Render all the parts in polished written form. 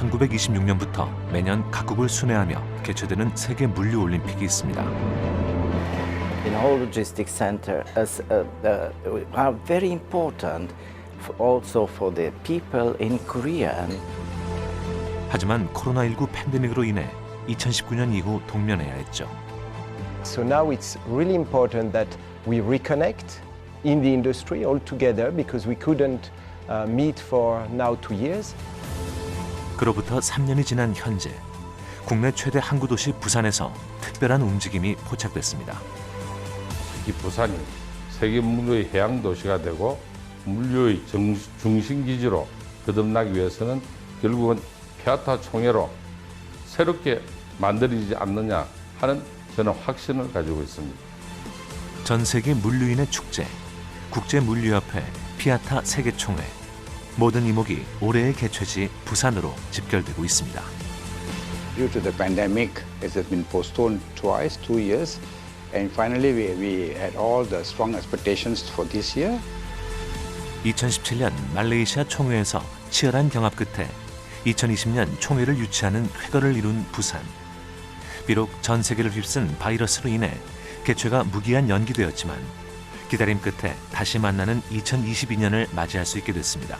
1926년부터 매년 각국을 순회하며 개최되는 세계 물류 올림픽이 있습니다. In whole logistics center are very important also for the people in Korea. 하지만 코로나19 팬데믹으로 인해 2019년 이후 동면해야 했죠. So now it's really important that we reconnect in the industry all together because we couldn't meet for now 2 years. 그로부터 3년이 지난 현재 국내 최대 항구 도시 부산에서 특별한 움직임이 포착됐습니다. 이 부산이 세계 물류의 해양 도시가 되고 물류의 중심 기지로 거듭나기 위해서는 결국은 피아타 총회로 새롭게 만들어지지 않느냐 하는 저는 확신을 가지고 있습니다. 전 세계 물류인의 축제, 국제물류협회 피아타 세계총회. 모든 이목이 올해의 개최지 부산으로 집결되고 있습니다. Due to the pandemic, it has been postponed twice, 2 years, and finally we had all the strong expectations for this year. 2017년 말레이시아 총회에서 치열한 경합 끝에 2020년 총회를 유치하는 쾌거를 이룬 부산. 비록 전 세계를 휩쓴 바이러스로 인해 개최가 무기한 연기되었지만 기다림 끝에 다시 만나는 2022년을 맞이할 수 있게 됐습니다.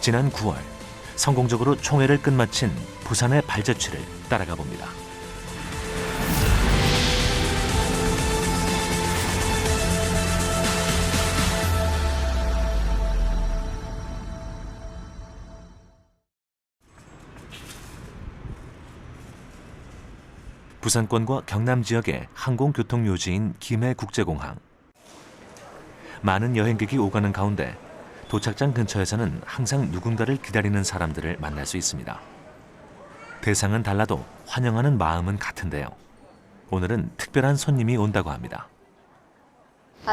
지난 9월 성공적으로 총회를 끝마친 부산의 발자취를 따라가 봅니다. 부산권과 경남 지역의 항공교통 요지인 김해국제공항. 많은 여행객이 오가는 가운데 도착장 근처에서는 항상 누군가를 기다리는 사람들을 만날 수 있습니다. 대상은 달라도 환영하는 마음은 같은데요. 오늘은 특별한 손님이 온다고 합니다.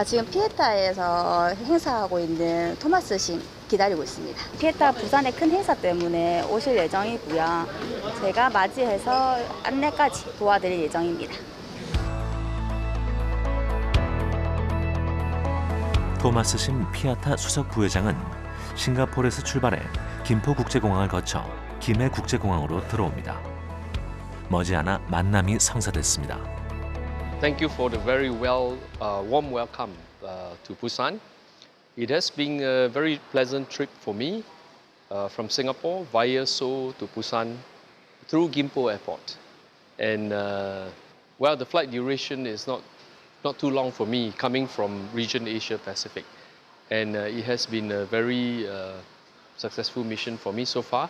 지금 피에타에서 행사하고 있는 토마스 신 기다리고 있습니다. 피에타 부산의 큰 행사 때문에 오실 예정이고요. 제가 맞이해서 안내까지 도와드릴 예정입니다. 토마스 심 피아타 수석 부회장은 싱가포르에서 출발해 김포국제공항을 거쳐 김해국제공항으로 들어옵니다. 머지않아 만남이 성사됐습니다. Thank you for the very warm welcome to Busan. It has been a very pleasant trip for me from Singapore via Seoul to Busan through Gimpo Airport. And the flight duration is not too long for me coming from region Asia Pacific. And it has been a very successful mission for me so far.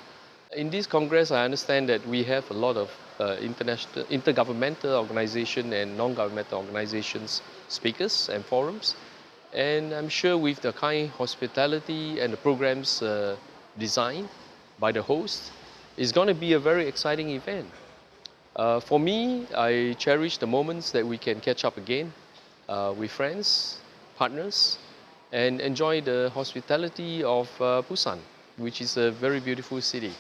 In this Congress, I understand that we have a lot of intergovernmental organization and non-governmental organizations speakers and forums. And I'm sure with the kind hospitality and the programs designed by the host, it's going to be a very exciting event. For me, I cherish the moments that we can catch up again with friends, partners, and enjoy the hospitality of Busan, which is a very beautiful city.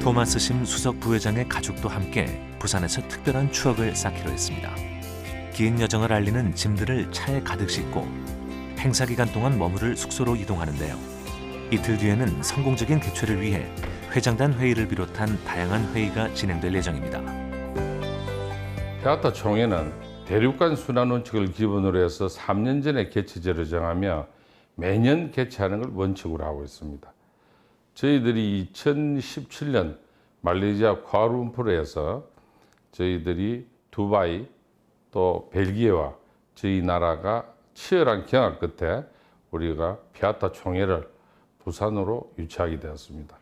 토마스 심 수석 부회장의 가족도 함께 부산에서 특별한 추억을 쌓기로 했습니다. 긴 여정을 알리는 짐들을 차에 가득 싣고 행사 기간 동안 머무를 숙소로 이동하는데요. 이틀 뒤에는 성공적인 개최를 위해 회장단 회의를 비롯한 다양한 회의가 진행될 예정입니다. 피아타 총회는 대륙간 순환 원칙을 기본으로 해서 3년 전에 개최제를 정하며 매년 개최하는 걸 원칙으로 하고 있습니다. 저희들이 2017년 말레이시아 쿠알라룸푸르에서 저희들이 두바이 또 벨기에와 저희 나라가 치열한 경합 끝에 우리가 피아타 총회를 부산으로 유치하게 되었습니다.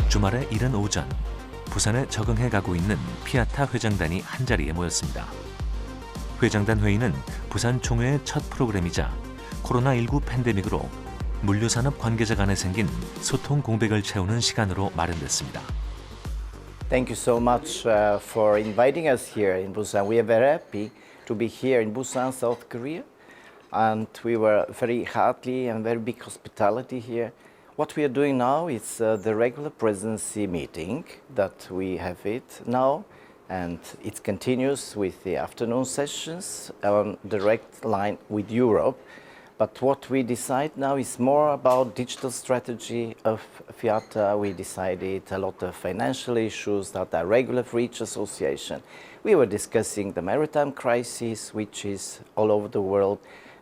주말의 이른 오전, 부산에 적응해 가고 있는 피아타 회장단이 한자리에 모였습니다. 회장단 회의는 부산 총회의 첫 프로그램이자 코로나19 팬데믹으로 물류산업 관계자 간에 생긴 소통 공백을 채우는 시간으로 마련됐습니다. Thank you so much for inviting us here in Busan. We are very happy to be here in Busan, South Korea. And we were very heartily and very big hospitality here. What we are doing now is the regular presidency meeting that we have it now. And it continues with the afternoon sessions on direct line with Europe. But what we decide now is more about digital strategy of FIATA. We decided a lot of financial issues that are regular for each association. We were discussing the maritime crisis, which is all over the world.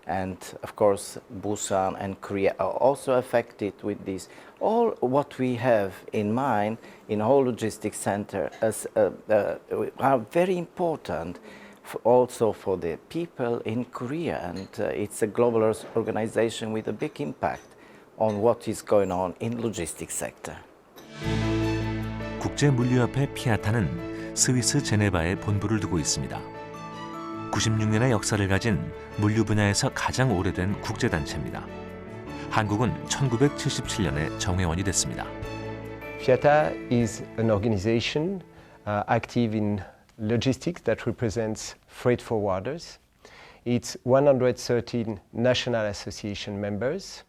And of course, Busan and Korea are also affected with this. All what we have in mind in whole logistics center are very important also for the people in Korea, and it's a global organization with a big impact on what is going on in logistics sector. 국제물류협회 피아타는 스위스 제네바에 본부를 두고 있습니다. 96년의 역사를 가진 물류 분야에서 가장 오래된 국제단체입니다. 한국은 1977년에 정회원이 됐습니다. FIATA is an organization active in logistics that represents freight forwarders. It's 113 national association members,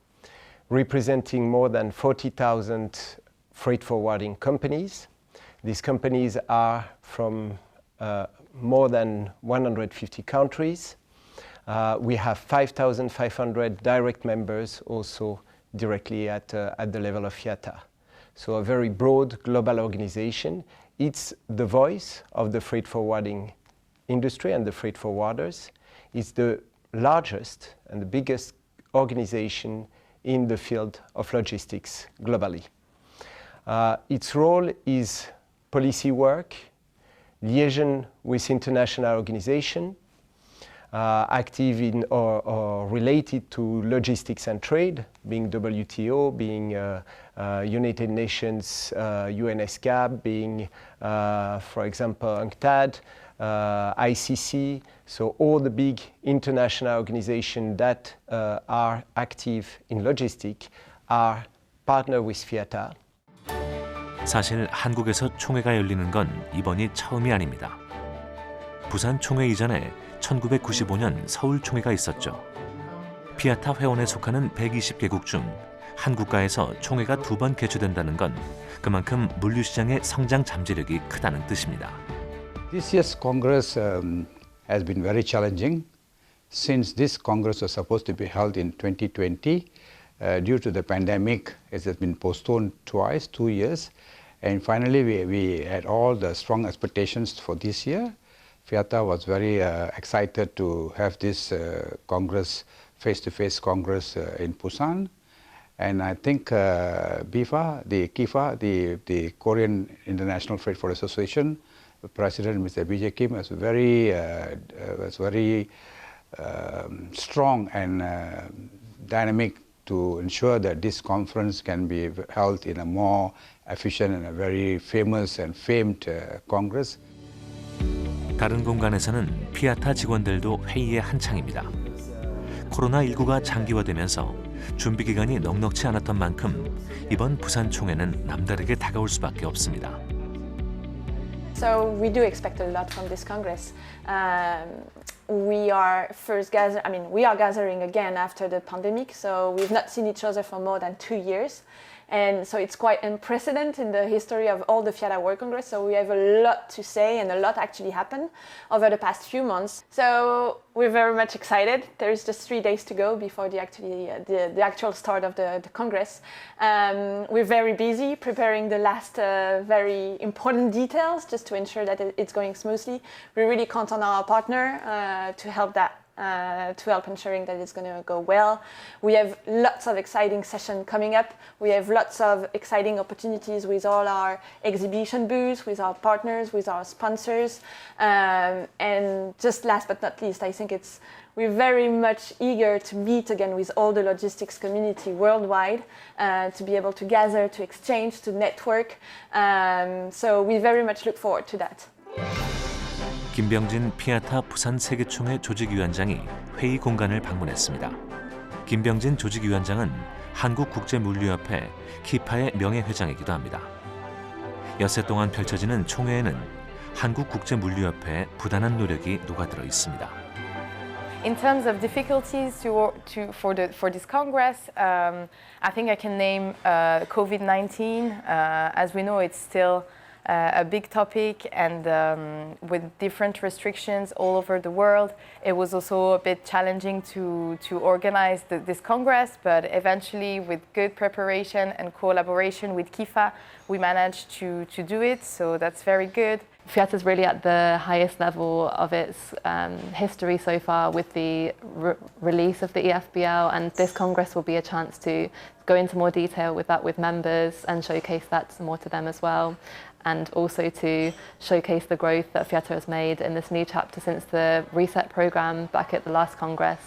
representing more than 40,000 freight forwarding companies. These companies are from more than 150 countries. We have 5,500 direct members also directly at the level of FIATA. So a very broad global organization. It's the voice of the freight forwarding industry and the freight forwarders. It's the largest and the biggest organization in the field of logistics globally. Its role is policy work, liaison with international organizations, active in or related to logistics and trade, being WTO, being United Nations, UNSCAP, being, for example, UNCTAD, ICC, so all the big international organizations that are active in logistics are partner with FIATA. 사실 한국에서 총회가 열리는 건 이번이 처음이 아닙니다. 부산 총회 이전에 1995년 서울 총회가 있었죠. 피아타 회원에 속하는 120개국 중 한 국가에서 총회가 2번 개최된다는 건 그만큼 물류 시장의 성장 잠재력이 크다는 뜻입니다. This year's Congress has been very challenging. Since this Congress was supposed to be held in 2020, due to the pandemic, it has been postponed twice, 2 years. And finally, we had all the strong expectations for this year. FIATA was very excited to have this Congress, face-to-face Congress in Busan. And I think BIFA, the KIFA, the Korean International Freight Forwarders Association, the President, Mr. BJ Kim, was very strong and dynamic to ensure that this conference can be held in a more efficient and a very famous and famed Congress. 다른 공간에서는 피아타 직원들도 회의에 한창입니다. 코로나19가 장기화되면서 준비 기간이 넉넉치 않았던 만큼 이번 부산 총회는 남다르게 다가올 수밖에 없습니다. So we do expect a lot from this Congress. We are gathering again after the pandemic, so we've not seen each other for more than 2 years. And so it's quite unprecedented in the history of all the FIATA World Congress. So we have a lot to say, and a lot actually happened over the past few months. So we're very much excited. There's just 3 days to go before the actual start of the Congress. We're very busy preparing the last very important details just to ensure that it's going smoothly. We really count on our partner to help that. To help ensuring that it's going to go well. We have lots of exciting sessions coming up. We have lots of exciting opportunities with all our exhibition booths, with our partners, with our sponsors. And just last but not least, I think we're very much eager to meet again with all the logistics community worldwide, to be able to gather, to exchange, to network. So we very much look forward to that. 김병진 피아타 부산 세계총회 조직위원장이 회의 공간을 방문했습니다. 김병진 조직위원장은 한국국제물류협회 키파의 명예회장이기도 합니다. 엿새 동안 펼쳐지는 총회에는 한국국제물류협회의 부단한 노력이 녹아들어 있습니다. In terms of difficulties for this Congress, I think I can name COVID-19. As we know, it's still a big topic, and with different restrictions all over the world, it was also a bit challenging to organize this Congress, but eventually with good preparation and collaboration with KIFA, we managed to do it, so that's very good. Fiat is really at the highest level of its history so far with the release of the EFBL, and this Congress will be a chance to go into more detail with that with members and showcase that more to them as well, and also to showcase the growth that Fiat has made in this new chapter since the reset programme back at the last Congress.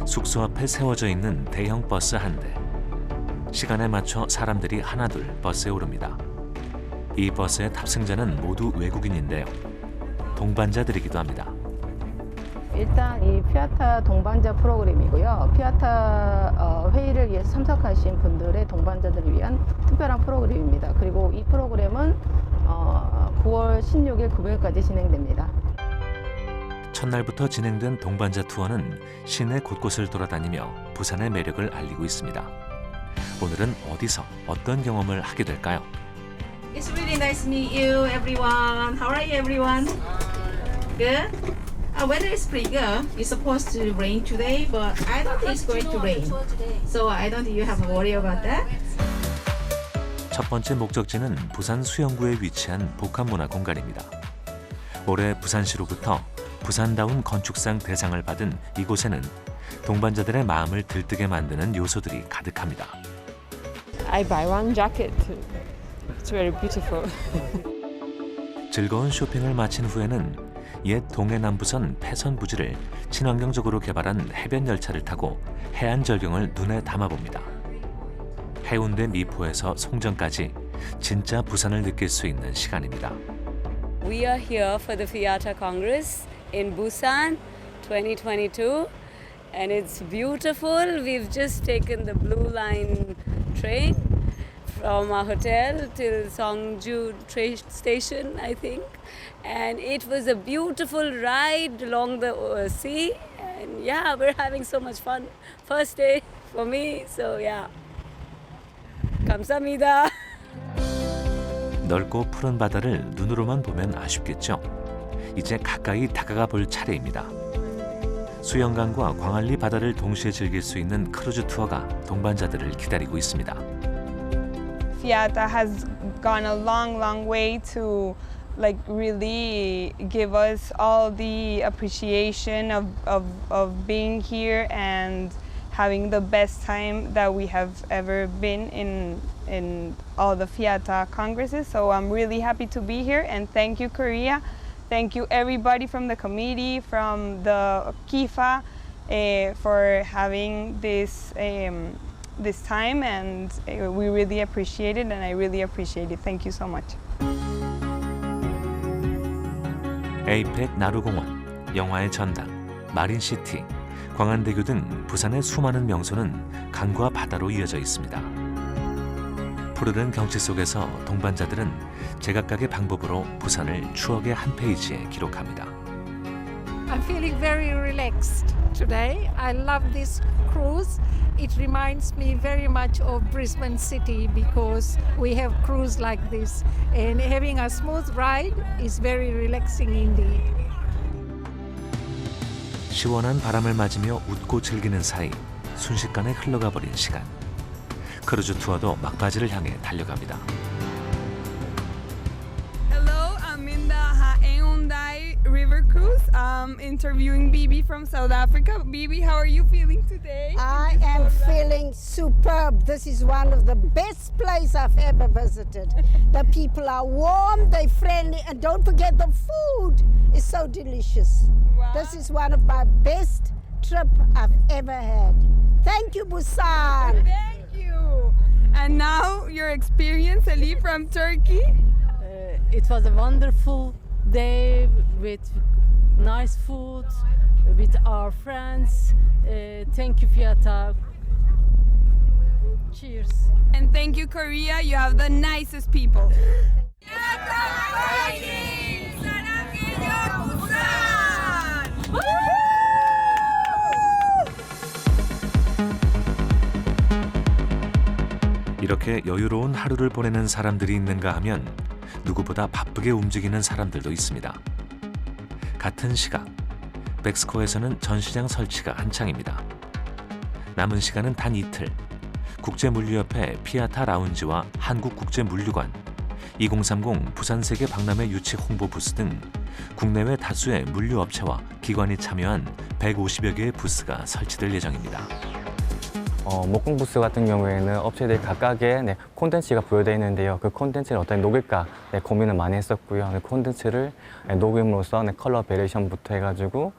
숙소 앞에 세워져 있는 대형 버스 한 대. 시간에 맞춰 사람들이 하나둘 버스에 오릅니다. 이 버스의 탑승자는 모두 외국인인데요. 동반자들이기도 합니다. 일단 이 피아타 동반자 프로그램이고요. 피아타 회의를 위해서 참석하신 분들의 동반자들을 위한 특별한 프로그램입니다. 그리고 이 프로그램은 9월 16일 금요일까지 진행됩니다. 첫날부터 진행된 동반자 투어는 시내 곳곳을 돌아다니며 부산의 매력을 알리고 있습니다. 오늘은 어디서 어떤 경험을 하게 될까요? It's really nice to meet you, everyone. How are you, everyone? Good? Weather is pretty good. It's supposed to rain today, but I don't think it's going to rain. So I don't think you have to worry about that. 첫 번째 목적지는 부산 수영구에 위치한 복합문화공간입니다. 올해 부산시로부터 부산다운 건축상 대상을 받은 이곳에는 동반자들의 마음을 들뜨게 만드는 요소들이 가득합니다. I buy one jacket. It's very beautiful. 즐거운 쇼핑을 마친 후에는 옛 동해남부선 패선 부지를 친환경적으로 개발한 해변 열차를 타고 해안 절경을 눈에 담아봅니다. 해운대 미포에서 송정까지 진짜 부산을 느낄 수 있는 시간입니다. We are here for the FIATA Congress in Busan 2022 and it's beautiful. We've just taken the Blue Line train from our hotel till Songju train station, I think, and it was a beautiful ride along the sea, and yeah, we're having so much fun. First day for me, so yeah. 감사합니다. 넓고 푸른 바다를 눈으로만 보면 아쉽겠죠. 이제 가까이 다가가 볼 차례입니다. 수영강과 광안리 바다를 동시에 즐길 수 있는 크루즈 투어가 동반자들을 기다리고 있습니다. Fiata has gone a long way to really give us all the appreciation of being here and having the best time that we have ever been in all the Fiata congresses. So I'm really happy to be here, and thank you, Korea. Thank you everybody from the committee, from the KIFA, for having this time, and we really appreciate it, and I really appreciate it. Thank you so much. 에이펙 나루공원, 영화의 전당, 마린시티, 광안대교 등 부산의 수많은 명소는 강과 바다로 이어져 있습니다. 푸르른 경치 속에서 동반자들은 제각각의 방법으로 부산을 추억의 한 페이지에 기록합니다. I'm feeling very relaxed today. I love this cruise. It reminds me very much of Brisbane City because we have cruise like this, and having a smooth ride is very relaxing indeed. 시원한 바람을 맞으며 웃고 즐기는 사이 순식간에 흘러가 버린 시간. 크루즈 투어도 막바지를 향해 달려갑니다. Hello, I'm in the Haeundae River Cruise. Interviewing Bibi from South Africa. Bibi, how are you feeling today? I am feeling superb. This is one of the best places I've ever visited. The people are warm, they're friendly, and don't forget the food is so delicious. Wow. This is one of my best trips I've ever had. Thank you, Busan. Thank you. And now your experience, Ali from Turkey. It was a wonderful day with nice food, with our friends. Thank you, Fiata. Cheers. And thank you, Korea. You have the nicest people. 사랑해요, 부산! 이렇게 여유로운 하루를 보내는 사람들이 있는가 하면 누구보다 바쁘게 움직이는 사람들도 있습니다. 같은 시각, 백스코에서는 전시장 설치가 한창입니다. 남은 시간은 단 이틀. 국제물류협회 피아타 라운지와 한국국제물류관, 2030 부산세계 박람회 유치 홍보 부스 등 국내외 다수의 물류업체와 기관이 참여한 150여 개의 부스가 설치될 예정입니다. 목공 부스 같은 경우에는 업체들 각각의 콘텐츠가 부여되어 있는데요. 그 콘텐츠를 어떻게 녹일까 고민을 많이 했었고요. 콘텐츠를 녹음으로써 컬러 베리에이션부터 해가지고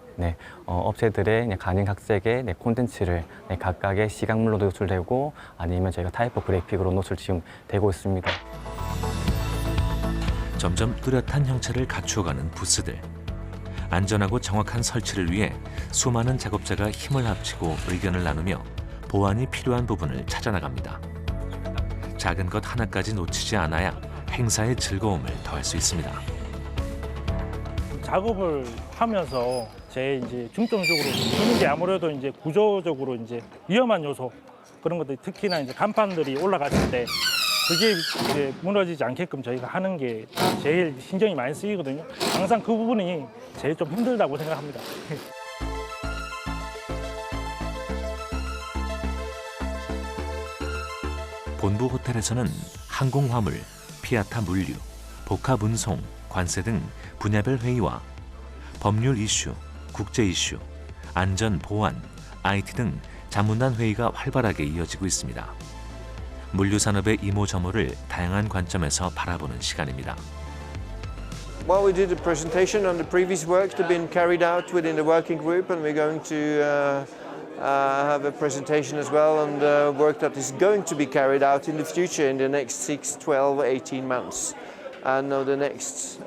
업체들의 가능각색의 콘텐츠를 각각의 시각물로도 노출되고 아니면 저희가 타이포 그래픽으로 노출 지금 되고 있습니다. 점점 뚜렷한 형체를 갖추어가는 부스들. 안전하고 정확한 설치를 위해 수많은 작업자가 힘을 합치고 의견을 나누며 보완이 필요한 부분을 찾아나갑니다. 작은 것 하나까지 놓치지 않아야 행사의 즐거움을 더할 수 있습니다. 작업을 하면서 제 이제 중점적으로 보는 게 아무래도 이제 구조적으로 이제 위험한 요소 그런 것들, 특히나 이제 간판들이 올라갔을 때 그게 이제 무너지지 않게끔 저희가 하는 게 제일 신경이 많이 쓰이거든요. 항상 그 부분이 제일 좀 힘들다고 생각합니다. 본부 호텔에서는 항공화물, 피아타 물류, 복합 운송, 관세 등 분야별 회의와 법률 이슈, 국제 이슈, 안전 보안, IT 등 자문단 회의가 활발하게 이어지고 있습니다. 물류 산업의 이모저모를 다양한 관점에서 바라보는 시간입니다. Well, we did a presentation on the previous work that had been carried out within the working group, and we're going to have a presentation as well on the work that is going to be carried out in the future in the next 6, 12, 18 months. And the next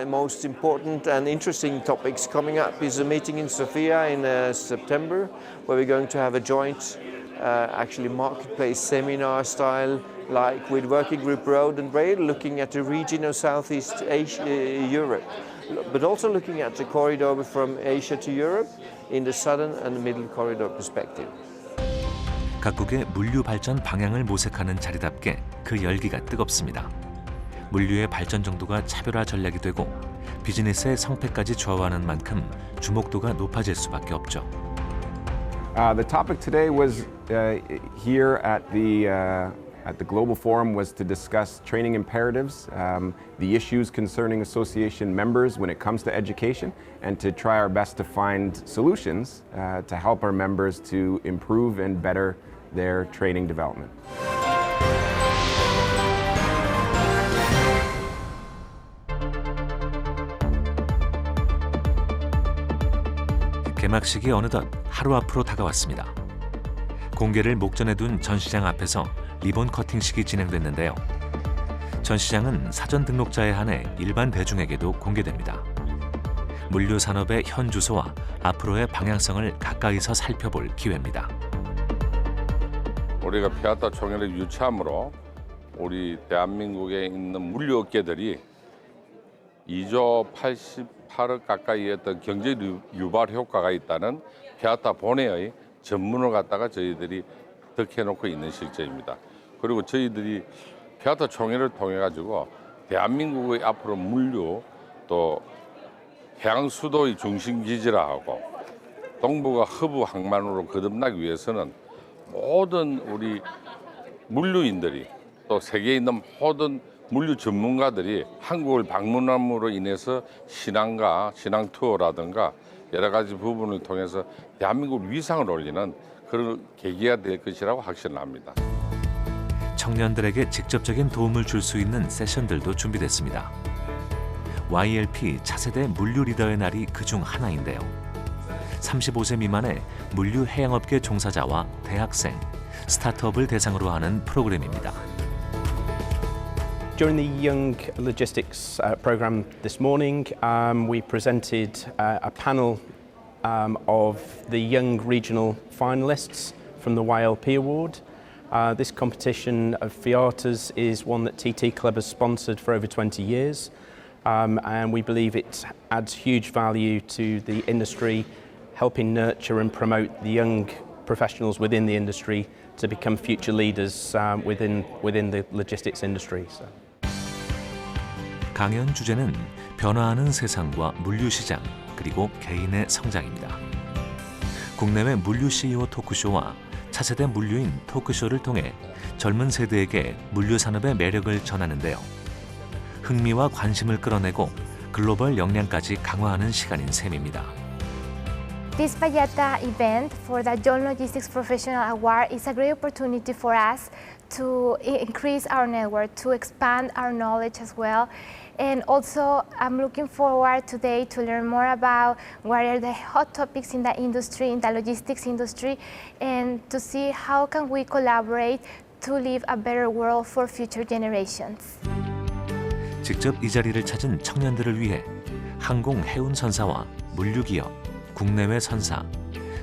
most important and interesting topics coming up is a meeting in Sofia in September, where we're going to have a joint actually marketplace seminar style, like with Working Group Road and Rail, looking at the region of Southeast Asia, Europe, but also looking at the corridor from Asia to Europe in the southern and middle corridor perspective. 각국의 물류 발전 방향을 모색하는 자리답게 그 열기가 뜨겁습니다. 물류의 발전 정도가 차별화 전략이 되고 비즈니스의 성패까지 좌우하는 만큼 주목도가 높아질 수밖에 없죠. The topic today was here at the Global Forum was to discuss training imperatives, the issues concerning association members when it comes to education, and to try our best to find solutions to help our members to improve and better their training development. 개막식이 어느덧 하루 앞으로 다가왔습니다. 공개를 목전에 둔 전시장 앞에서 리본 커팅식이 진행됐는데요. 전시장은 사전 등록자에 한해 일반 대중에게도 공개됩니다. 물류 산업의 현 주소와 앞으로의 방향성을 가까이서 살펴볼 기회입니다. 우리가 피아타 총회를 유치함으로 우리 대한민국에 있는 물류업계들이 2조 88억 가까이의 어떤 경제 유발 효과가 있다는 피아타 본회의 전문을 갖다가 저희들이 덕해놓고 있는 실제입니다. 그리고 저희들이 피아타 총회를 통해 가지고 대한민국의 앞으로 물류 또 해양 수도의 중심 기지라 하고 동북아 허브 항만으로 거듭나기 위해서는 모든 우리 물류인들이 또 세계에 있는 모든 물류 전문가들이 한국을 방문함으로 인해서 신앙과 신앙 투어라든가 여러 가지 부분을 통해서 대한민국 위상을 올리는 그런 계기가 될 것이라고 확신을 합니다. 청년들에게 직접적인 도움을 줄 수 있는 세션들도 준비됐습니다. YLP 차세대 물류 리더의 날이 그중 하나인데요. 35세 미만의 물류 해양업계 종사자와 대학생, 스타트업을 대상으로 하는 프로그램입니다. During the Young Logistics program this morning, we presented a panel of the young regional finalists from the YLP Award. This competition of FIATAs is one that TT Club has sponsored for over 20 years, and we believe it adds huge value to the industry, helping nurture and promote the young professionals within the industry to become future leaders within the logistics industry. So. 강연 주제는 변화하는 세상과 물류시장 그리고 개인의 성장입니다. 국내외 물류 CEO 토크쇼와 차세대 물류인 토크쇼를 통해 젊은 세대에게 물류 산업의 매력을 전하는데요. 흥미와 관심을 끌어내고 글로벌 역량까지 강화하는 시간인 셈입니다. This FIATA event for the Young Logistics Professional Award is a great opportunity for us to increase our network, to expand our knowledge as well. And also, I'm looking forward today to learn more about what are the hot topics in the industry, in the logistics industry, and to see how can we collaborate to leave a better world for future generations. 직접 이 자리를 찾은 청년들을 위해 항공 해운 선사와 물류기업, 국내외 선사,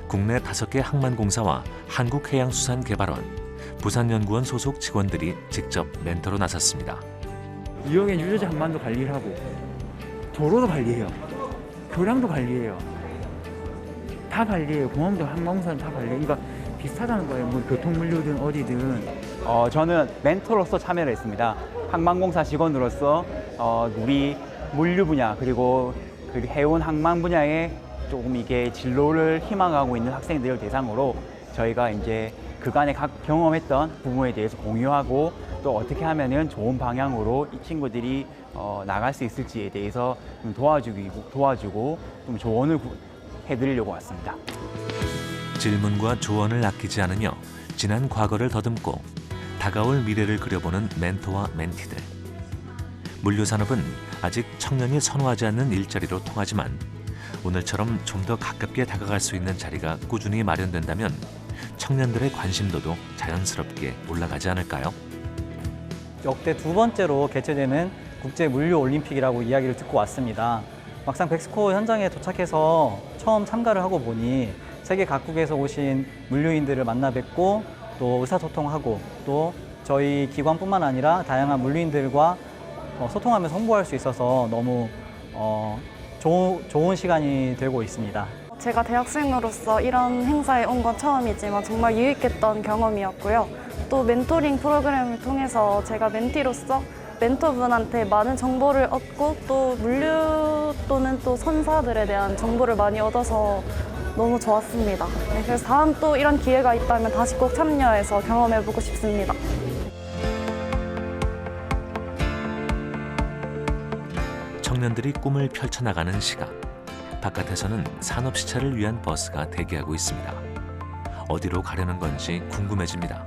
국내 5개 항만공사와 한국해양수산개발원, 부산연구원 소속 직원들이 직접 멘토로 나섰습니다. 유형의 유저지 항만도 관리를 하고 도로도 관리해요. 교량도 관리해요. 다 관리해요. 공항도 항공사는 다 관리해요. 그러니까 비슷하다는 거예요. 뭐 교통물류든 어디든. 저는 멘토로서 참여를 했습니다. 항만공사 직원으로서 우리 물류 분야 그리고 해운 항만 분야에 조금 이게 진로를 희망하고 있는 학생들을 대상으로 저희가 이제 그간에 각 경험했던 부분에 대해서 공유하고 또 어떻게 하면은 좋은 방향으로 이 친구들이 나갈 수 있을지에 대해서 좀 도와주고 좀 조언을 해드리려고 왔습니다. 질문과 조언을 아끼지 않으며 지난 과거를 더듬고 다가올 미래를 그려보는 멘토와 멘티들. 물류산업은 아직 청년이 선호하지 않는 일자리로 통하지만 오늘처럼 좀 더 가깝게 다가갈 수 있는 자리가 꾸준히 마련된다면 청년들의 관심도도 자연스럽게 올라가지 않을까요? 역대 2번째로 개최되는 국제물류올림픽이라고 이야기를 듣고 왔습니다. 막상 백스코 현장에 도착해서 처음 참가를 하고 보니 세계 각국에서 오신 물류인들을 만나 뵙고 또 의사소통하고 또 저희 기관뿐만 아니라 다양한 물류인들과 소통하면서 홍보할 수 있어서 너무 좋은 시간이 되고 있습니다. 제가 대학생으로서 이런 행사에 온 건 처음이지만 정말 유익했던 경험이었고요. 또 멘토링 프로그램을 통해서 제가 멘티로서 멘토분한테 많은 정보를 얻고 또 물류 또는 또 선사들에 대한 정보를 많이 얻어서 너무 좋았습니다. 네, 그래서 다음 또 이런 기회가 있다면 다시 꼭 참여해서 경험해보고 싶습니다. 청년들이 꿈을 펼쳐나가는 시각. 바깥에서는 산업시찰을 위한 버스가 대기하고 있습니다. 어디로 가려는 건지 궁금해집니다.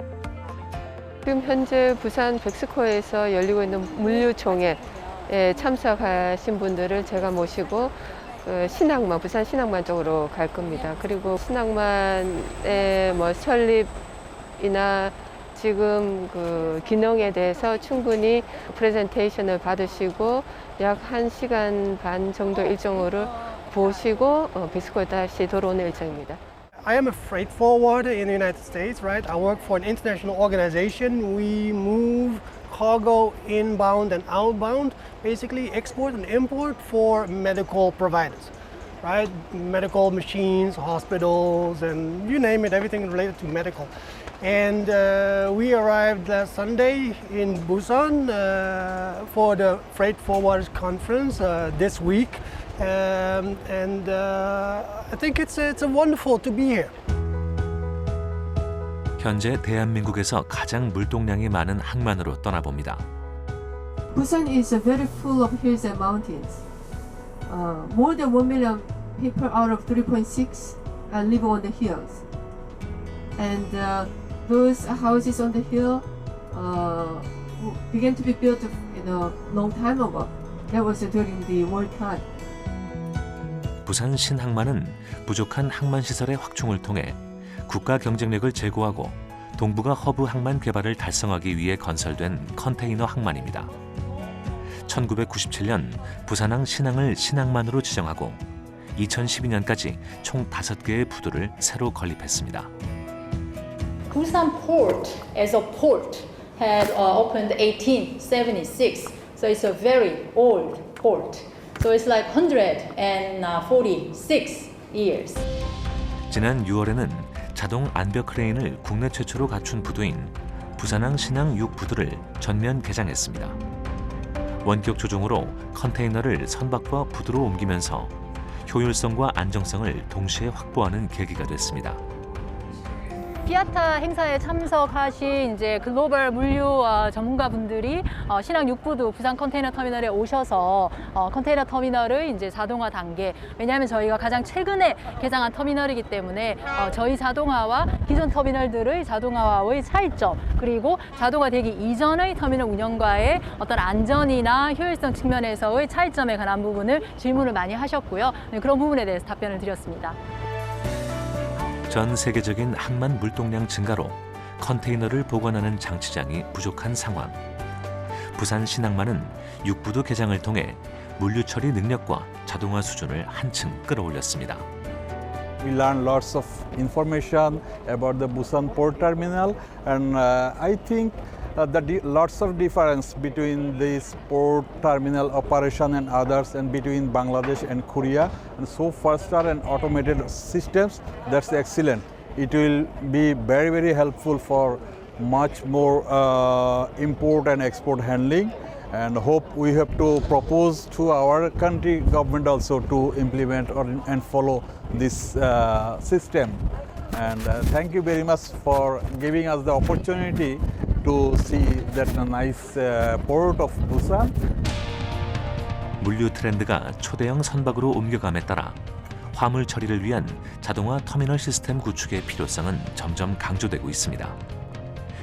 지금 현재 부산 백스코에서 열리고 있는 물류총회에 참석하신 분들을 제가 모시고 신항만, 부산 신항만 쪽으로 갈 겁니다. 그리고 신항만의 설립이나 지금 그 기능에 대해서 충분히 프레젠테이션을 받으시고 약 1시간 반 정도 일정으로 보시고 백스코에 다시 돌아오는 일정입니다. I am a freight forwarder in the United States, right? I work for an international organization. We move cargo inbound and outbound, basically export and import for medical providers, right? Medical machines, hospitals, and you name it, everything related to medical. And we arrived last Sunday in Busan for the Freight Forwarders Conference this week. I think it's wonderful to be here. 현재 대한민국에서 가장 물동량이 많은 항만으로 떠나봅니다. Busan is very full of hills and mountains. More than 1 million people out of 3.6 live on the hills. And those houses on the hill began to be built long time ago. That was during the wartime. 부산 신항만은 부족한 항만 시설의 확충을 통해 국가 경쟁력을 제고하고 동북아 허브 항만 개발을 달성하기 위해 건설된 컨테이너 항만입니다. 1997년 부산항 신항을 신항만으로 지정하고 2012년까지 총 5개의 부두를 새로 건립했습니다. Busan Port as a port had opened 1876, so it's a very old port. So it's like 146 years. 지난 6월에는 자동 안벽 크레인을 국내 최초로 갖춘 부두인 부산항 신항 6부두를 전면 개장했습니다. 원격 조종으로 컨테이너를 선박과 부두로 옮기면서 효율성과 안정성을 동시에 확보하는 계기가 됐습니다. 피아타 행사에 참석하신 이제 글로벌 물류 전문가분들이 신항 6부두 부산 컨테이너 터미널에 오셔서 컨테이너 터미널의 이제 자동화 단계, 왜냐하면 저희가 가장 최근에 개장한 터미널이기 때문에 저희 자동화와 기존 터미널들의 자동화와의 차이점, 그리고 자동화되기 이전의 터미널 운영과의 어떤 안전이나 효율성 측면에서의 차이점에 관한 부분을 질문을 많이 하셨고요. 네, 그런 부분에 대해서 답변을 드렸습니다. 전 세계적인 항만 물동량 증가로 컨테이너를 보관하는 장치장이 부족한 상황. 부산 신항만은 6부두 개장을 통해 물류 처리 능력과 자동화 수준을 한층 끌어올렸습니다. We learned lots of information about the Busan Port Terminal, and I think lots of difference between this port terminal operation and others, and between Bangladesh and Korea, and so faster and automated systems. That's excellent. It will be very, very helpful for much more import and export handling, and hope we have to propose to our country government also to implement and follow this system. And thank you very much for giving us the opportunity to see that nice port of Busan. 물류 트렌드가 초대형 선박으로 옮겨감에 따라 화물 처리를 위한 자동화 터미널 시스템 구축의 필요성은 점점 강조되고 있습니다.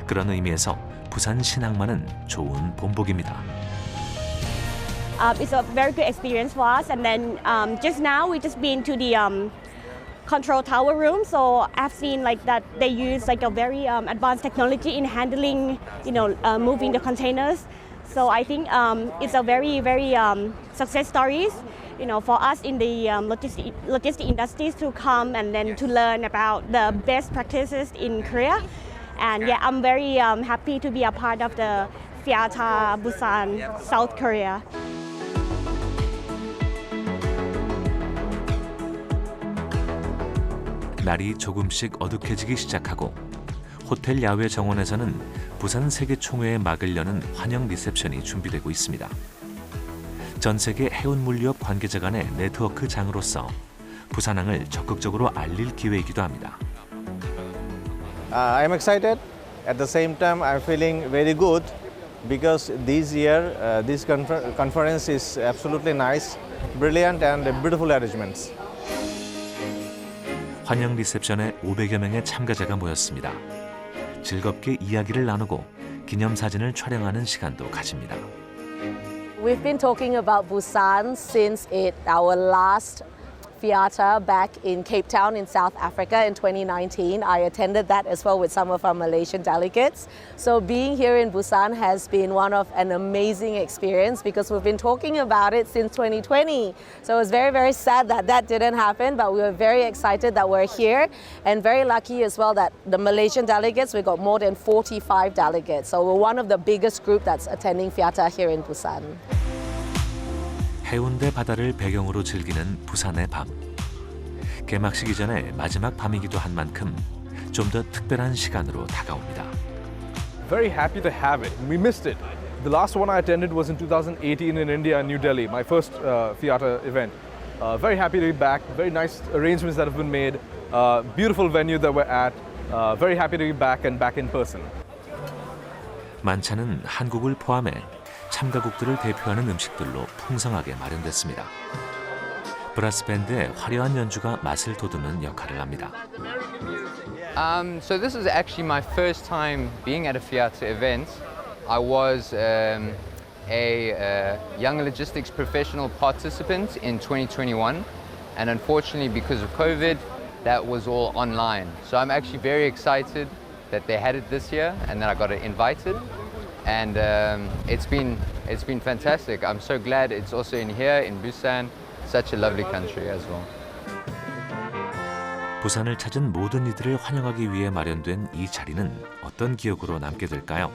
그런 의미에서 부산 신항만은 좋은 본보기입니다. It's a very good experience for us, and then just now we just been to the control tower room, so I've seen like that they use like a very advanced technology in handling, moving the containers. So I think it's a very, very success stories, for us in the logistic industries to come and then to learn about the best practices in Korea. And yeah, I'm very happy to be a part of the FIATA Busan, South Korea. 날이 조금씩 어둑해지기 시작하고 호텔 야외 정원에서는 부산 세계총회의 막을 여는 환영 리셉션이 준비되고 있습니다. 전 세계 해운 물류업 관계자 간의 네트워크 장으로서 부산항을 적극적으로 알릴 기회이기도 합니다. I'm excited. At the same time, I'm feeling very good because this year, this conference is absolutely nice, brilliant, and beautiful arrangements. 환영 리셉션에 500여 명의 참가자가 모였습니다. 즐겁게 이야기를 나누고 기념사진을 촬영하는 시간도 가집니다. We've been talking about Busan since our last FIATA back in Cape Town in South Africa in 2019. I attended that as well with some of our Malaysian delegates. So being here in Busan has been one of an amazing experience because we've been talking about it since 2020. So it was very, very sad that didn't happen, but we were very excited that we're here and very lucky as well that the Malaysian delegates, we got more than 45 delegates. So we're one of the biggest group that's attending FIATA here in Busan. 해운대 바다를 배경으로 즐기는 부산의 밤. 개막식 이전에 마지막 밤이기도 한 만큼 좀 더 특별한 시간으로 다가옵니다. Very happy to have it. We missed it. The last one I attended was in 2018 in India and New Delhi, my first FIATA event. Very happy to be back. Very nice arrangements that have been made. Beautiful venue that we're at. Very happy to be back and back in person. 만찬은 한국을 포함해 참가국들을 대표하는 음식들로 풍성하게 마련됐습니다. 브라스 밴드의 화려한 연주가 맛을 돋우는 역할을 합니다. So this is actually my first time being at a FIATA event. I was a young logistics professional participant in 2021, and unfortunately because of COVID, that was all online. So I'm actually very excited that they had it this year and that I got invited. And it's been fantastic. I'm so glad it's also in here in Busan, such a lovely country as well. 부산을 찾은 모든 이들을 환영하기 위해 마련된 이 자리는 어떤 기억으로 남게 될까요?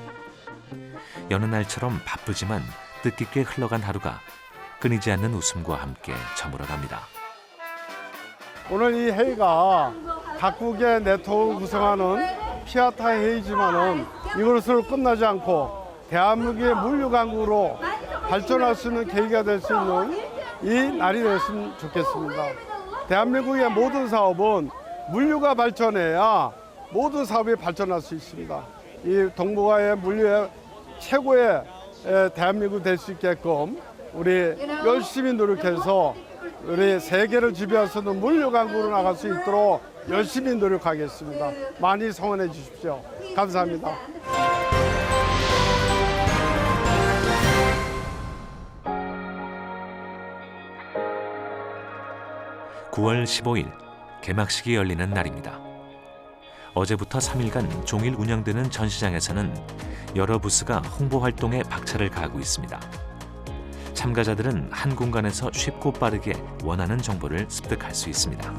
여느 날처럼 바쁘지만 뜻깊게 흘러간 하루가 끊이지 않는 웃음과 함께 저물어갑니다. 오늘 이 회의가 각국의 네트워크를 구성하는 피아타 회의지만은 이것으로 끝나지 않고 대한민국의 물류 강국으로 발전할 수 있는 계기가 될 수 있는 이 날이 됐으면 좋겠습니다. 대한민국의 모든 사업은 물류가 발전해야 모든 사업이 발전할 수 있습니다. 이 동북아의 물류의 최고의 대한민국 될 수 있게끔 우리 열심히 노력해서 우리 세계를 지배할 수 있는 물류 강국으로 나갈 수 있도록 열심히 노력하겠습니다. 많이 성원해 주십시오. 감사합니다. (9월 15일) 개막식이 열리는 날입니다. 어제부터 3일간 종일 운영되는 전시장에서는 여러 부스가 홍보 활동에 박차를 가하고 있습니다. 참가자들은 한 공간에서 쉽고 빠르게 원하는 정보를 습득할 수 있습니다.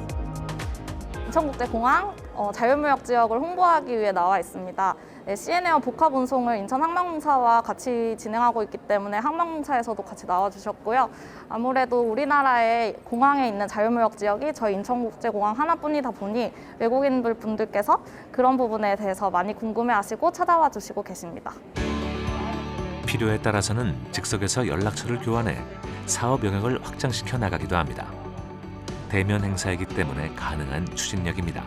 인천국제공항 자유무역 지역을 홍보하기 위해 나와 있습니다. CN에어 복합 운송을 인천항만공사와 같이 진행하고 있기 때문에 항만공사에서도 같이 나와주셨고요. 아무래도 우리나라의 공항에 있는 자유무역 지역이 저희 인천국제공항 하나뿐이다 보니 외국인분들께서 그런 부분에 대해서 많이 궁금해하시고 찾아와 주시고 계십니다. 필요에 따라서는 즉석에서 연락처를 교환해 사업 영역을 확장시켜 나가기도 합니다. 대면 행사이기 때문에 가능한 추진력입니다.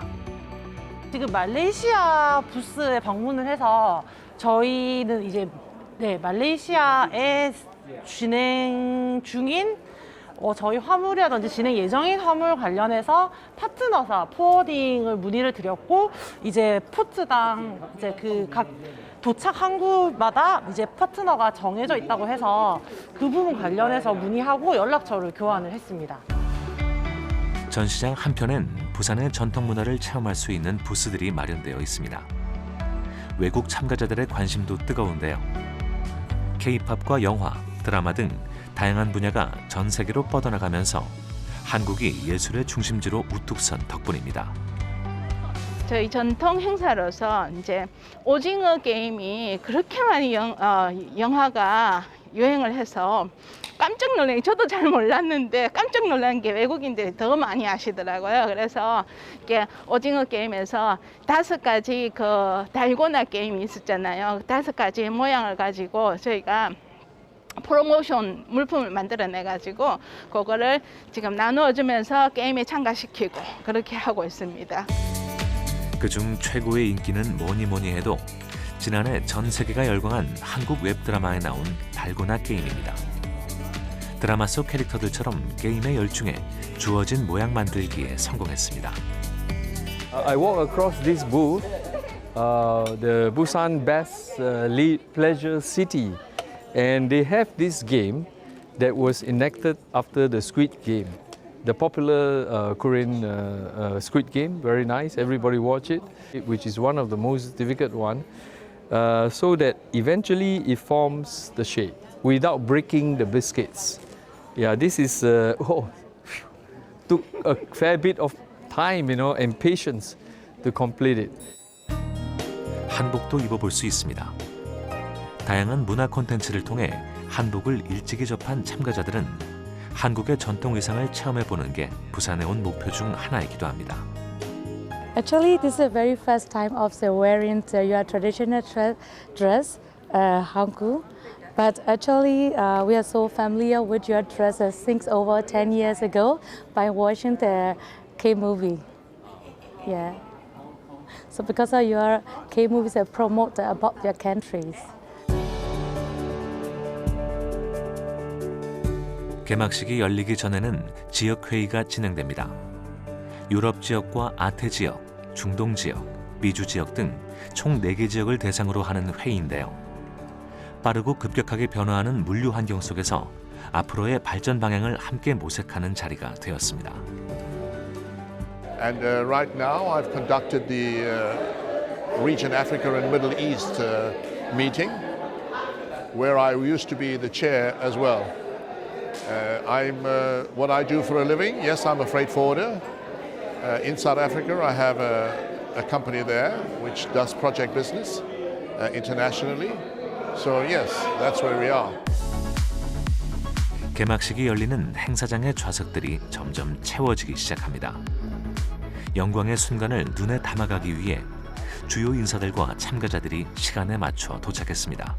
지금 말레이시아 부스에 방문을 해서 저희는 이제 말레이시아에 진행 중인 저희 화물이라든지 진행 예정인 화물 관련해서 파트너사 포워딩을 문의를 드렸고, 이제 포트당 이제 그 각 도착 항구마다 이제 파트너가 정해져 있다고 해서 그 부분 관련해서 문의하고 연락처를 교환을 했습니다. 전시장 한편엔 부산의 전통 문화를 체험할 수 있는 부스들이 마련되어 있습니다. 외국 참가자들의 관심도 뜨거운데요. K-팝과 영화, 드라마 등 다양한 분야가 전 세계로 뻗어나가면서 한국이 예술의 중심지로 우뚝 선 덕분입니다. 저희 전통 행사로서 이제 오징어 게임이 그렇게 많이 영화가 유행을 해서 깜짝 놀란, 저도 잘 몰랐는데 깜짝 놀란 게 외국인들이 더 많이 아시더라고요. 그래서 이게 오징어 게임에서 5가지 그 달고나 게임이 있었잖아요. 5가지 모양을 가지고 저희가 프로모션 물품을 만들어내가지고 그거를 지금 나누어주면서 게임에 참가시키고 그렇게 하고 있습니다. 그중 최고의 인기는 뭐니 해도 지난해 전 세계가 열광한 한국 웹드라마에 나온 달고나 게임입니다. 드라마 속 캐릭터들처럼 게임에 열중해 주어진 모양 만들기에 성공했습니다. I walk across this booth, the Busan Best Leisure City, and they have this game that was enacted after the Squid Game. The popular Korean Squid Game, very nice, everybody watch it, which is one of the most difficult one, so that eventually it forms the shape without breaking the biscuits. Yeah, this is took a fair bit of time, and patience to complete it. 한복도 입어볼 수 있습니다. 다양한 문화 콘텐츠를 통해 한복을 일찍이 접한 참가자들은 한국의 전통 의상을 체험해보는 게 부산에 온 목표 중 하나이기도 합니다. Actually, this is the very first time of wearing your traditional dress, Hangu. But actually, we are so familiar with your dresses since over 10 years ago by watching the K-movie. Yeah. So because of your K-movies that promote about your countries. 개막식이 열리기 전에는 지역 회의가 진행됩니다. 유럽 지역과 아태 지역, 중동 지역, 미주 지역 등 총 4개 지역을 대상으로 하는 회의인데요. 빠르고 급격하게 변화하는 물류 환경 속에서 앞으로의 발전 방향을 함께 모색하는 자리가 되었습니다. And right now I've conducted the Region Africa and Middle East meeting, where I used to be the chair as well. I'm what I do for a living. Yes, I'm a freight forwarder. In South Africa, I have a company there which does project business internationally. So yes, that's where we are. 개막식이 열리는 행사장의 좌석들이 점점 채워지기 시작합니다. 영광의 순간을 눈에 담아가기 위해 주요 인사들과 참가자들이 시간에 맞춰 도착했습니다.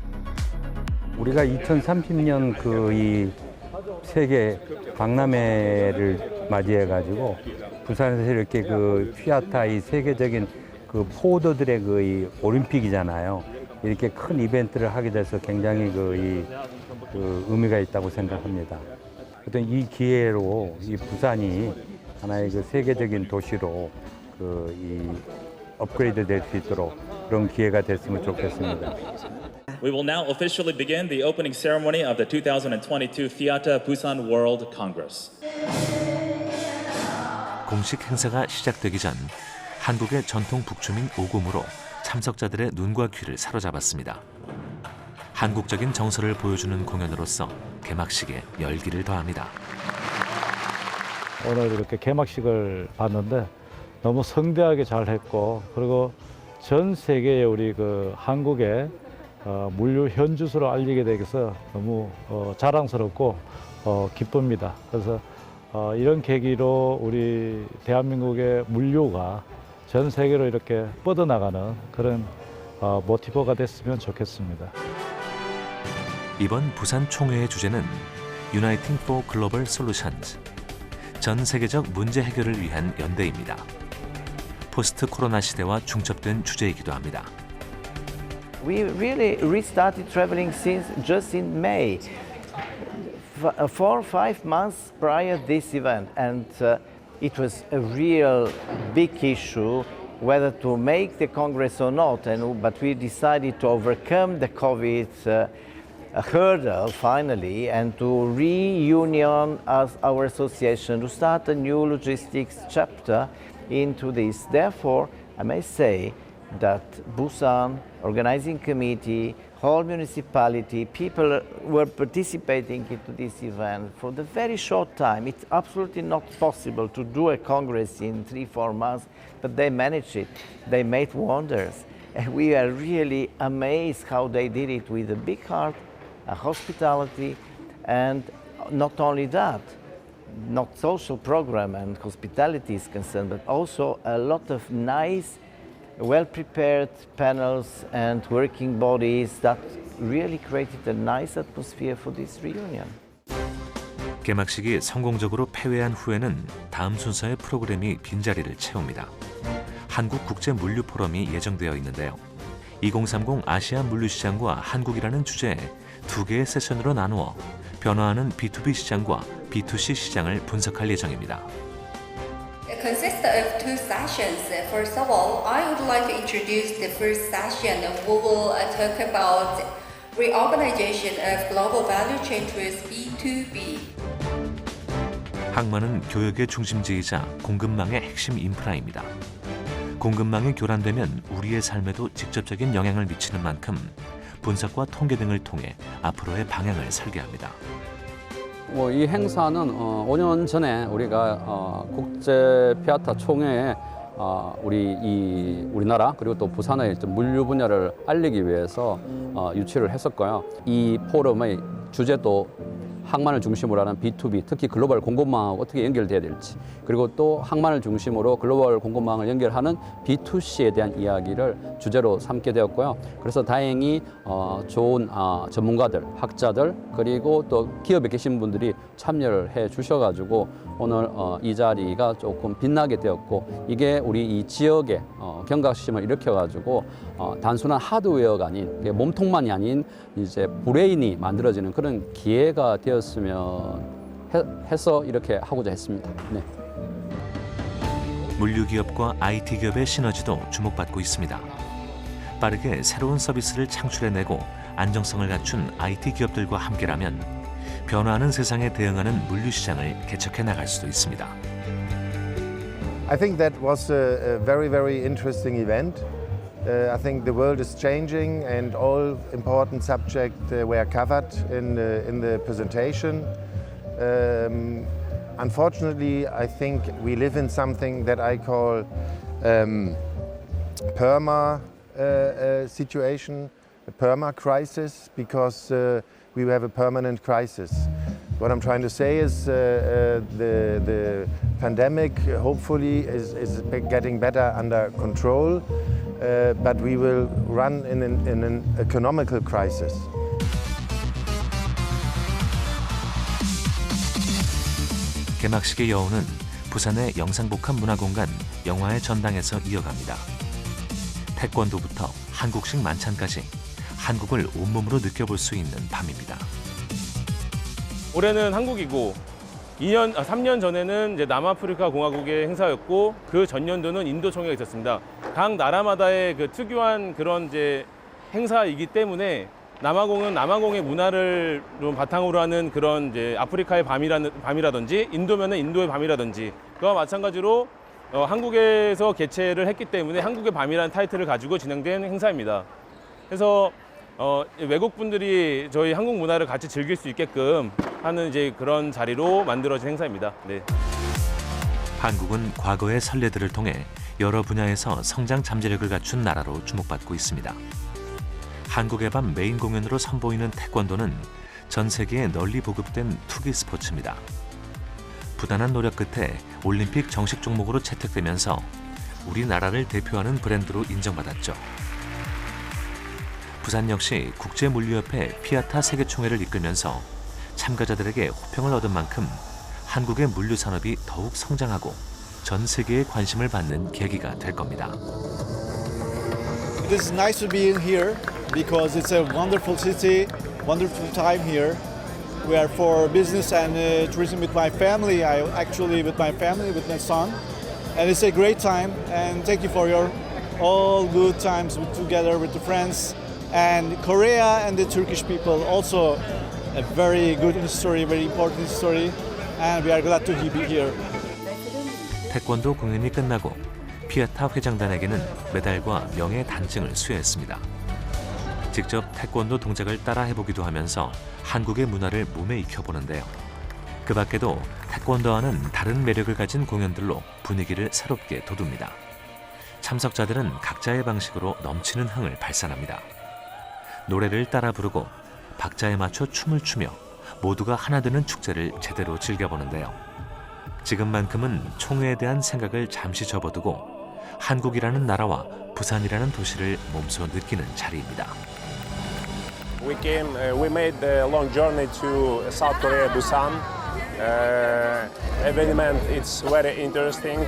우리가 2030년 이 세계 박람회를 맞이해가지고 부산에서 이렇게 피아타 이 세계적인 포워더들의 이 올림픽이잖아요. 이렇게 큰 이벤트를 하게 돼서 굉장히 의미가 있다고 생각합니다. 어떤 이 기회로 이 부산이 하나의 세계적인 도시로 이 업그레이드 될 수 있도록 그런 기회가 됐으면 좋겠습니다. We will now officially begin the opening ceremony of the 2022 FIATA Busan World Congress. 공식 행사가 시작되기 전 한국의 전통 북춤인 오금으로 참석자들의 눈과 귀를 사로잡았습니다. 한국적인 정서를 보여주는 공연으로서 개막식에 열기를 더합니다. 오늘 이렇게 개막식을 봤는데 너무 성대하게 잘 했고, 그리고 전 세계에 우리 한국의 물류 현주소를 알리게 돼서 너무 자랑스럽고 기쁩니다. 그래서 이런 계기로 우리 대한민국의 물류가 전 세계로 이렇게 뻗어나가는 그런 모티버가 됐으면 좋겠습니다. 이번 부산 총회의 주제는 Uniting for Global Solutions, 전 세계적 문제 해결을 위한 연대입니다. 포스트 코로나 시대와 중첩된 주제이기도 합니다. We really restarted traveling since just in May, 4 or 5 months prior to this event, and it was a real big issue whether to make the Congress or not, but we decided to overcome the COVID hurdle finally and to reunion as our association to start a new logistics chapter into this. Therefore, I may say that Busan organizing committee, whole municipality, people were participating into this event for the very short time. It's absolutely not possible to do a Congress in 3-4 months, but they managed it. They made wonders. And we are really amazed how they did it with a big heart, a hospitality, and not only that, not social program and hospitality is concerned, but also a lot of nice, well-prepared panels and working bodies that really created a nice atmosphere for this reunion. 개막식이 성공적으로 폐회한 후에는 다음 순서의 프로그램이 빈자리를 채웁니다. 한국국제물류포럼이 예정되어 있는데요. 2030 아시아 물류시장과 한국이라는 주제에 2개의 세션으로 나누어 변화하는 B2B 시장과 B2C 시장을 분석할 예정입니다. It consists of 2 sessions. First of all, I would like to introduce the first session. We will talk about reorganization of global value chain towards B2B. 항만은 교역의 중심지이자 공급망의 핵심 인프라입니다. 공급망이 교란되면 우리의 삶에도 직접적인 영향을 미치는 만큼 분석과 통계 등을 통해 앞으로의 방향을 설계합니다. 이 행사는 5년 전에 우리가 국제 피아타 총회에 우리나라 그리고 또 부산의 물류 분야를 알리기 위해서 유치를 했었고요. 이 포럼의 주제도 항만을 중심으로 하는 B2B, 특히 글로벌 공급망하고 어떻게 연결돼야 될지, 그리고 또 항만을 중심으로 글로벌 공급망을 연결하는 B2C에 대한 이야기를 주제로 삼게 되었고요. 그래서 다행히 좋은 전문가들, 학자들, 그리고 또 기업에 계신 분들이 참여를 해 주셔가지고 오늘 이 자리가 조금 빛나게 되었고, 이게 우리 이 지역의 경각심을 일으켜가지고 단순한 하드웨어가 아닌, 몸통만이 아닌 이제 브레인이 만들어지는 그런 기회가 되었으면 해서 이렇게 하고자 했습니다. 네. 물류기업과 IT기업의 시너지도 주목받고 있습니다. 빠르게 새로운 서비스를 창출해내고 안정성을 갖춘 IT기업들과 함께라면 변화하는 세상에 대응하는 물류시장을 개척해 나갈 수도 있습니다. I think that was a very, very interesting event. I think the world is changing and all important subjects were covered in the presentation. Unfortunately, I think we live in something that I call perma situation, a perma crisis, because we have a permanent crisis. What I'm trying to say is the pandemic hopefully is getting better under control, but we will run in an economical crisis. 개막식의 여운은 부산의 영상복합 문화공간 영화의 전당에서 이어갑니다. 태권도부터 한국식 만찬까지 한국을 온몸으로 느껴볼 수 있는 밤입니다. 올해는 한국이고 3년 전에는 이제 남아프리카 공화국의 행사였고 그 전년도는 인도 총회가 있었습니다. 각 나라마다의 그 특유한 그런 이제 행사이기 때문에 남아공은 남아공의 문화를 좀 바탕으로 하는 그런 이제 아프리카의 밤이라든지 인도면은 인도의 밤이라든지 그와 마찬가지로 한국에서 개최를 했기 때문에 한국의 밤이라는 타이틀을 가지고 진행된 행사입니다. 그래서 외국 분들이 저희 한국 문화를 같이 즐길 수 있게끔 하는 이제 그런 자리로 만들어진 행사입니다. 네. 한국은 과거의 선례들을 통해 여러 분야에서 성장 잠재력을 갖춘 나라로 주목받고 있습니다. 한국의 밤 메인 공연으로 선보이는 태권도는 전 세계에 널리 보급된 투기 스포츠입니다. 부단한 노력 끝에 올림픽 정식 종목으로 채택되면서 우리나라를 대표하는 브랜드로 인정받았죠. 부산 역시 국제물류협회 피아타 세계총회를 이끌면서 참가자들에게 호평을 얻은 만큼 한국의 물류 산업이 더욱 성장하고 전 세계의 관심을 받는 계기가 될 겁니다. It is nice to be in here because it's a wonderful city, wonderful time here. We are for business and tourism with my family. I actually with my family, with my son, and it's a great time. And thank you for your all good times together with the friends. And Korea and the Turkish people also a very good history, very important history, and we are glad to be here. 태권도 공연이 끝나고 피아타 회장단에게는 메달과 명예 단증을 수여했습니다. 직접 태권도 동작을 따라 해보기도 하면서 한국의 문화를 몸에 익혀보는데요. 그 밖에도 태권도와는 다른 매력을 가진 공연들로 분위기를 새롭게 돋웁니다. 참석자들은 각자의 방식으로 넘치는 흥을 발산합니다. 노래를 따라 부르고 박자에 맞춰 춤을 추며 모두가 하나 되는 축제를 제대로 즐겨보는데요. 지금만큼은 총회에 대한 생각을 잠시 접어두고 한국이라는 나라와 부산이라는 도시를 몸소 느끼는 자리입니다. We made a long journey to South Korea, Busan. Event, it's very interesting.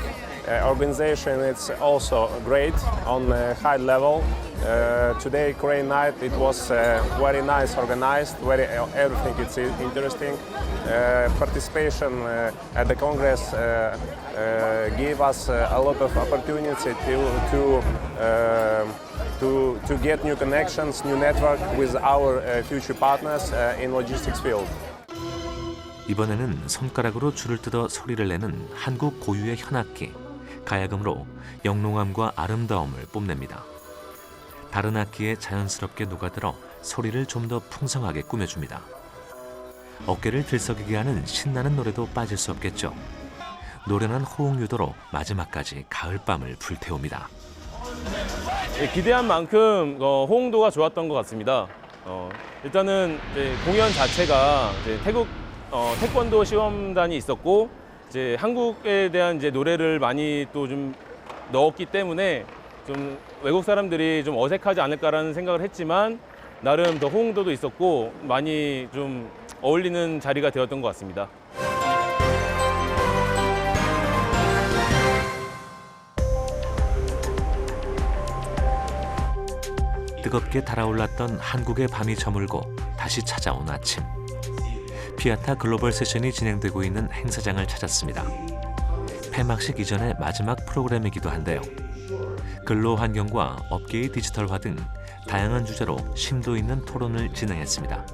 Organization, it's also great on a high level. Today, Korean night, it was very nice organized. Everything it's interesting. Participation at the Congress gave us a lot of opportunity to get new connections, new network with our future partners in logistics field. 이번에는 손가락으로 줄을 뜯어 소리를 내는 한국 고유의 현악기, 가야금으로 영롱함과 아름다움을 뽐냅니다. 다른 악기에 자연스럽게 녹아들어 소리를 좀 더 풍성하게 꾸며줍니다. 어깨를 들썩이게 하는 신나는 노래도 빠질 수 없겠죠. 노련한 호응 유도로 마지막까지 가을밤을 불태웁니다. 기대한 만큼 호응도가 좋았던 것 같습니다. 일단은 이제 공연 자체가 이제 태권도 시험단이 있었고 이제 한국에 대한 이제 노래를 많이 또 좀 넣었기 때문에 좀 외국 사람들이 좀 어색하지 않을까라는 생각을 했지만 나름 더 호응도도 있었고 많이 좀 어울리는 자리가 되었던 것 같습니다. 뜨겁게 달아올랐던 한국의 밤이 저물고 다시 찾아온 아침. 피아타 글로벌 세션이 진행되고 있는 행사장을 찾았습니다. 폐막식 이전의 마지막 프로그램이기도 한데요. 근로 환경과 업계의 디지털화 등 다양한 주제로 심도 있는 토론을 진행했습니다.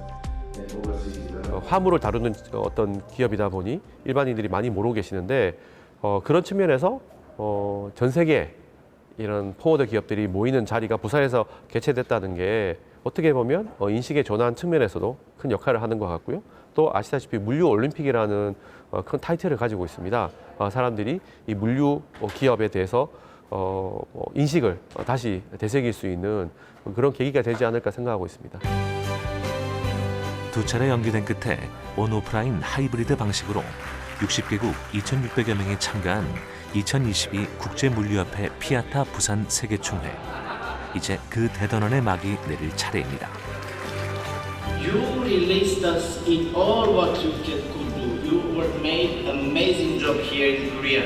화물을 다루는 어떤 기업이다 보니 일반인들이 많이 모르고 계시는데 그런 측면에서 전 세계 이런 포워드 기업들이 모이는 자리가 부산에서 개최됐다는 게 어떻게 보면 인식의 전환 측면에서도 큰 역할을 하는 것 같고요. 또 아시다시피 물류 올림픽이라는 큰 타이틀을 가지고 있습니다. 사람들이 이 물류 기업에 대해서 인식을 다시 되새길 수 있는 그런 계기가 되지 않을까 생각하고 있습니다. 2차례 연기된 끝에 온오프라인 하이브리드 방식으로 60개국 2,600여 명이 참가한 2022 국제물류협회 피아타 부산 세계총회. 이제 그 대단원의 막이 내릴 차례입니다. You released us in all what you could do. You made an amazing job here in Korea,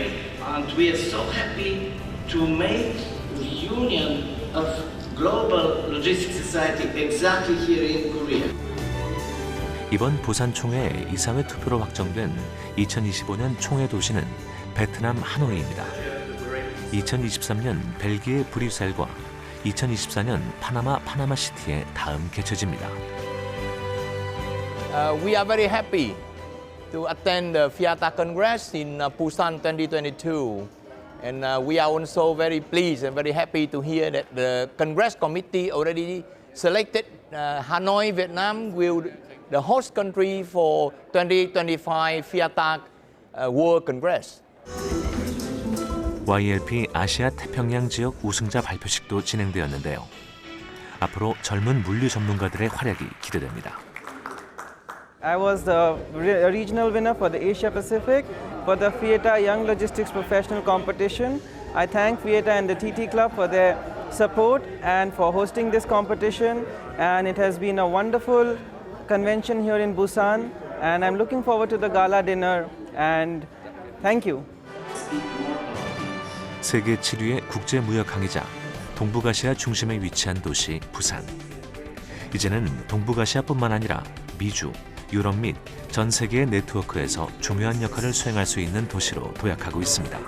and we are so happy to make the union of global logistics society exactly here in Korea. 이번 부산 총회 이사회 투표로 확정된 2025년 총회 도시는 베트남 하노이입니다. 2023년 벨기에 브뤼셀과 2024년 파나마시티에 다음 개최지입니다. We are very happy to attend the FIATA Congress in Busan 2022. And we are also very pleased and very happy to hear that the Congress Committee already selected Hanoi, Vietnam, will the host country for 2025 FIATA World Congress. YLP 아시아 태평양 지역 우승자 발표식도 진행되었는데요. 앞으로 젊은 물류 전문가들의 활약이 기대됩니다. I was the regional winner for the Asia Pacific for the FIATA Young Logistics Professional Competition. I thank FIATA and the TT Club for their support and for hosting this competition. And it has been a wonderful convention here in Busan. And I'm looking forward to the gala dinner. And thank you. 세계 7위의 국제무역 강이자 동북아시아 중심에 위치한 도시 부산. 이제는 동북아시아뿐만 아니라 미주, 유럽 및 전 세계의 네트워크에서 중요한 역할을 수행할 수 있는 도시로 도약하고 있습니다.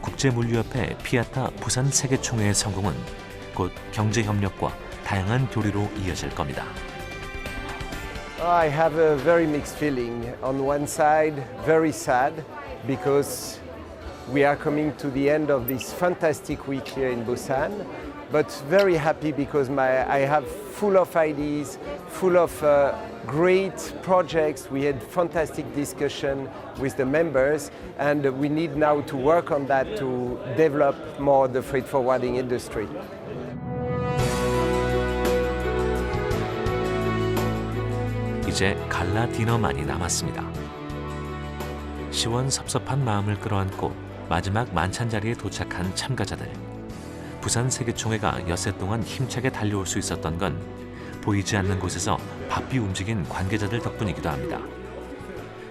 국제물류협회 피아타 부산 세계총회의 성공은 곧 경제협력과 다양한 교류로 이어질 겁니다. I have a very mixed feeling. On one side, very sad because we are coming to the end of this fantastic week here in Busan, but very happy because I have full of ideas, full of great projects. We had fantastic discussion with the members, and we need now to work on that to develop more the freight forwarding industry. 이제 갈라 디너만이 남았습니다. 시원섭섭한 마음을 끌어안고 마지막 만찬 자리에 도착한 참가자들. 부산 세계총회가 엿새 동안 힘차게 달려올 수 있었던 건 보이지 않는 곳에서 바삐 움직인 관계자들 덕분이기도 합니다.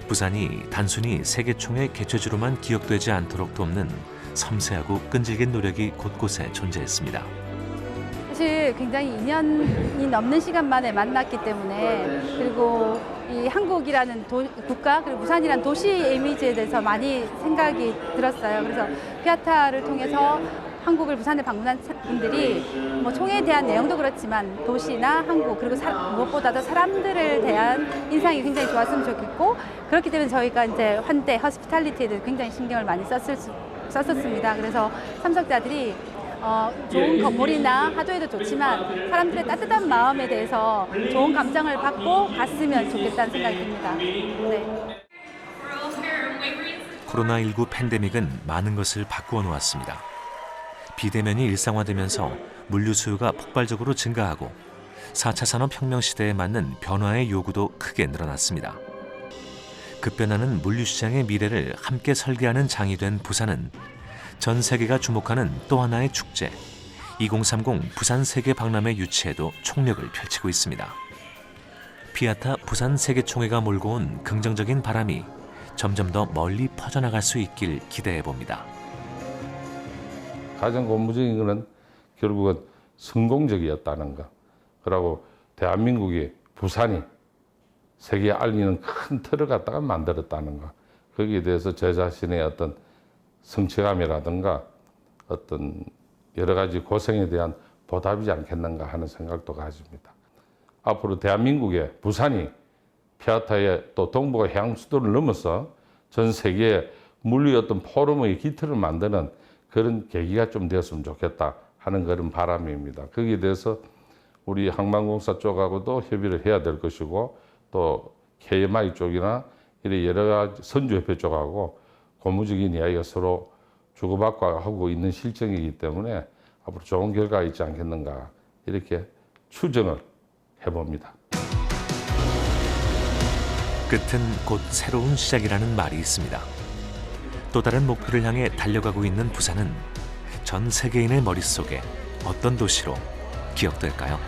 부산이 단순히 세계총회 개최지로만 기억되지 않도록 돕는 섬세하고 끈질긴 노력이 곳곳에 존재했습니다. 사실 굉장히 2년이 넘는 시간 만에 만났기 때문에, 그리고 이 한국이라는 국가, 그리고 부산이라는 도시 이미지에 대해서 많이 생각이 들었어요. 그래서 피아타를 통해서 한국을 부산에 방문한 분들이 뭐 총회에 대한 내용도 그렇지만 도시나 한국, 그리고 무엇보다도 사람들을 대한 인상이 굉장히 좋았으면 좋겠고, 그렇기 때문에 저희가 이제 환대, 허스피탈리티에 대해서 굉장히 신경을 많이 썼었습니다. 그래서 참석자들이 좋은 건물이나 하도에도 좋지만 사람들의 따뜻한 마음에 대해서 좋은 감정을 받고 갔으면 좋겠다는 생각이 듭니다. 네. 코로나19 팬데믹은 많은 것을 바꾸어 놓았습니다. 비대면이 일상화되면서 물류 수요가 폭발적으로 증가하고 4차 산업혁명 시대에 맞는 변화의 요구도 크게 늘어났습니다. 급변하는 물류시장의 미래를 함께 설계하는 장이 된 부산은 전 세계가 주목하는 또 하나의 축제, 2030 부산 세계 박람회 유치에도 총력을 펼치고 있습니다. 피아타 부산 세계총회가 몰고 온 긍정적인 바람이 점점 더 멀리 퍼져나갈 수 있길 기대해 봅니다. 가장 고무적인 것은 결국은 성공적이었다는 것. 그리고 대한민국이 부산이 세계에 알리는 큰 틀을 갖다가 만들었다는 것. 거기에 대해서 제 자신의 어떤 성취감이라든가 어떤 여러 가지 고생에 대한 보답이지 않겠는가 하는 생각도 가집니다. 앞으로 대한민국의 부산이 피아타의 또 동북아 해양 수도를 넘어서 전 세계에 물류의 어떤 포럼의 기틀을 만드는 그런 계기가 좀 되었으면 좋겠다 하는 그런 바람입니다. 거기에 대해서 우리 항만공사 쪽하고도 협의를 해야 될 것이고, 또 KMI 쪽이나 이런 여러 가지 선주협회 쪽하고 고무적인 이야기가 서로 주고받고 하고 있는 실정이기 때문에 앞으로 좋은 결과가 있지 않겠는가 이렇게 추정을 해봅니다. 끝은 곧 새로운 시작이라는 말이 있습니다. 또 다른 목표를 향해 달려가고 있는 부산은 전 세계인의 머릿속에 어떤 도시로 기억될까요?